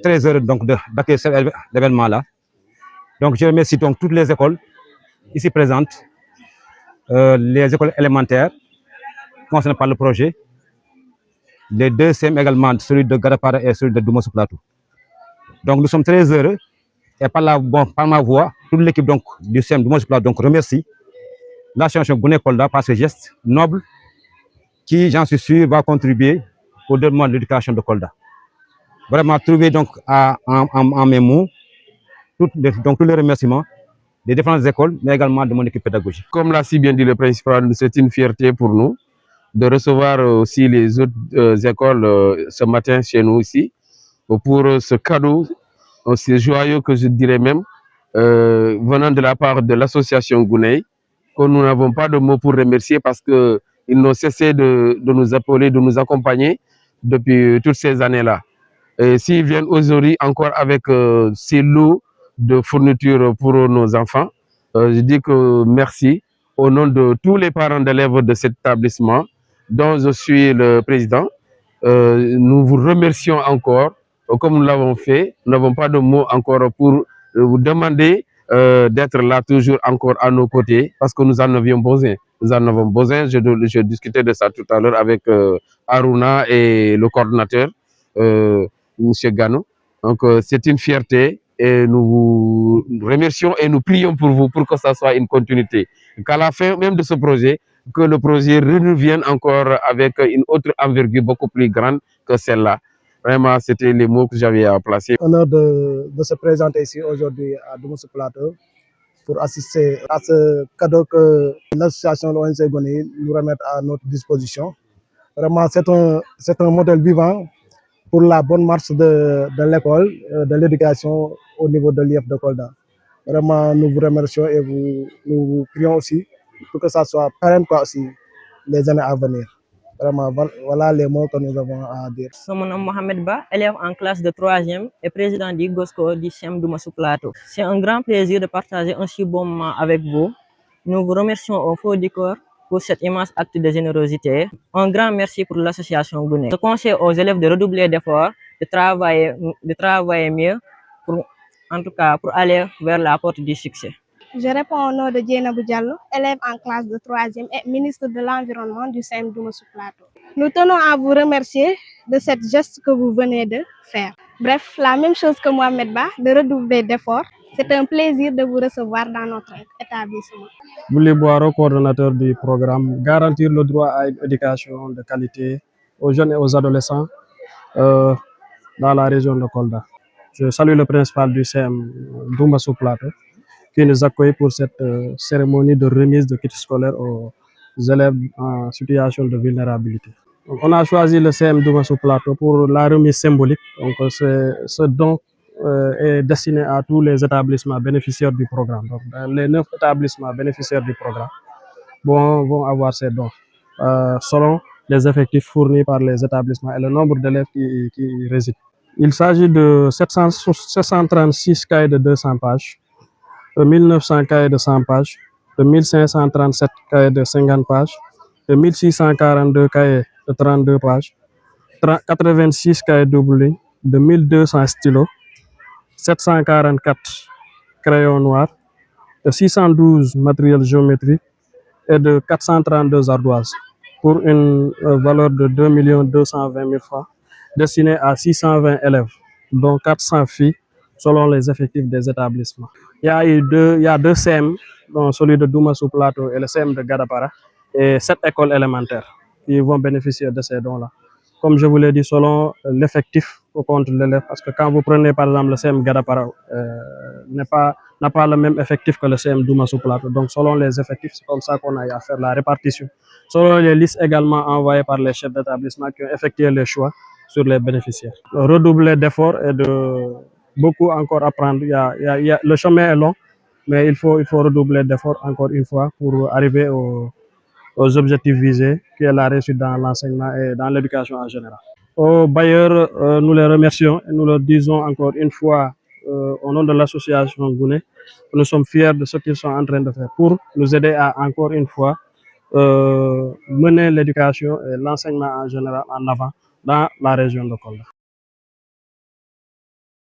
très heureux d'accueillir cet événement-là. Donc, je remercie donc toutes les écoles ici présentes, les écoles élémentaires concernées par le projet, les deux CEM également, celui de Gadapara et celui de Doumoussou Plateau. Donc, nous sommes très heureux et par ma voix, toute l'équipe du CEM Doumoussou Plateau remercie l'association Gouné Kolda par ce geste noble qui, j'en suis sûr, va contribuer au développement de l'éducation de Kolda. Vraiment, trouver en mes mots tous les remerciements des différentes écoles, mais également de mon équipe pédagogique. Comme l'a si bien dit le principal, c'est une fierté pour nous de recevoir aussi les autres écoles ce matin chez nous ici pour ce cadeau aussi joyeux que je dirais même venant de la part de l'association Gouné, que nous n'avons pas de mots pour remercier parce qu'ils n'ont cessé de nous appeler, de nous accompagner depuis toutes ces années-là. Et s'ils viennent aujourd'hui encore avec ces lots de fournitures pour nos enfants, je dis que merci au nom de tous les parents d'élèves de cet établissement dont je suis le président. Nous vous remercions encore, comme nous l'avons fait. Nous n'avons pas de mots encore pour vous demander d'être là toujours encore à nos côtés parce que nous en avions besoin. Nous en avons besoin. Je discutais de ça tout à l'heure avec Aruna et le coordinateur, M. Gano. Donc c'est une fierté et nous vous remercions et nous prions pour vous pour que ça soit une continuité. Qu'à la fin même de ce projet, que le projet revienne encore avec une autre envergure beaucoup plus grande que celle-là. Vraiment, c'était les mots que j'avais à placer. Honneur de se présenter ici aujourd'hui à Doumoussou Plateau pour assister à ce cadeau que l'association de l'ONG Gouné nous remet à notre disposition. Vraiment, c'est un modèle vivant pour la bonne marche de l'école, de l'éducation au niveau de l'IF de Kolda. Vraiment, nous vous remercions et nous vous prions aussi pour que ça soit pérenne aussi les années à venir. Vraiment, voilà les mots que nous avons à dire. Mon nom est Mohamed Ba, élève en classe de 3e et président du GOSCO du CEM Doumoussou Plateau. C'est un grand plaisir de partager un si bon moment avec vous. Nous vous remercions au fond du cœur pour cet immense acte de générosité. Un grand merci pour l'association Gouné. Je conseille aux élèves de redoubler d'efforts, de travailler mieux, en tout cas pour aller vers la porte du succès. Je réponds au nom de Dieynabou Diallo, élève en classe de 3e et ministre de l'Environnement du CEM Doumoussou Plateau. Nous tenons à vous remercier de cette geste que vous venez de faire. Bref, la même chose que Mohamed Ba, de redoubler d'efforts. C'est un plaisir de vous recevoir dans notre établissement. Boulé Boiro, coordonnateur du programme, garantir le droit à une éducation de qualité aux jeunes et aux adolescents dans la région de Kolda. Je salue le principal du CEM Doumoussou Plateau qui nous accueille pour cette cérémonie de remise de kits scolaires aux élèves en situation de vulnérabilité. Donc, on a choisi le CEM Doumoussou Plateau pour la remise symbolique. Donc, ce don est destiné à tous les établissements bénéficiaires du programme. Donc, les 9 établissements bénéficiaires du programme vont avoir ces dons selon les effectifs fournis par les établissements et le nombre d'élèves qui y résident. Il s'agit de 736 cahiers de 200 pages, de 1900 cahiers de 100 pages, de 1537 cahiers de 50 pages, de 1642 cahiers de 32 pages, 86 cahiers double ligne, de 1200 stylos, 744 crayons noirs, de 612 matériels géométriques et de 432 ardoises pour une valeur de 2 220 000 francs destinée à 620 élèves, dont 400 filles selon les effectifs des établissements. Il y a deux CEM, dont celui de Doumoussou Plateau et le CEM de Gadapara, et 7 écoles élémentaires qui vont bénéficier de ces dons-là. Comme je vous l'ai dit, selon l'effectif au compte de l'élève, parce que quand vous prenez par exemple le CEM Gadapara, n'a pas le même effectif que le CEM Doumoussou Plateau. Donc selon les effectifs, c'est comme ça qu'on a à faire la répartition. Selon les listes également envoyées par les chefs d'établissement qui ont effectué les choix sur les bénéficiaires. Redoubler d'efforts et de beaucoup encore apprendre. Le chemin est long, mais il faut redoubler d'efforts encore une fois pour arriver aux objectifs visés, qui est la réussite dans l'enseignement et dans l'éducation en général. Aux bailleurs, nous les remercions et nous leur disons encore une fois au nom de l'association Gouné, nous sommes fiers de ce qu'ils sont en train de faire pour nous aider à encore une fois mener l'éducation et l'enseignement en général en avant dans la région de Kolda.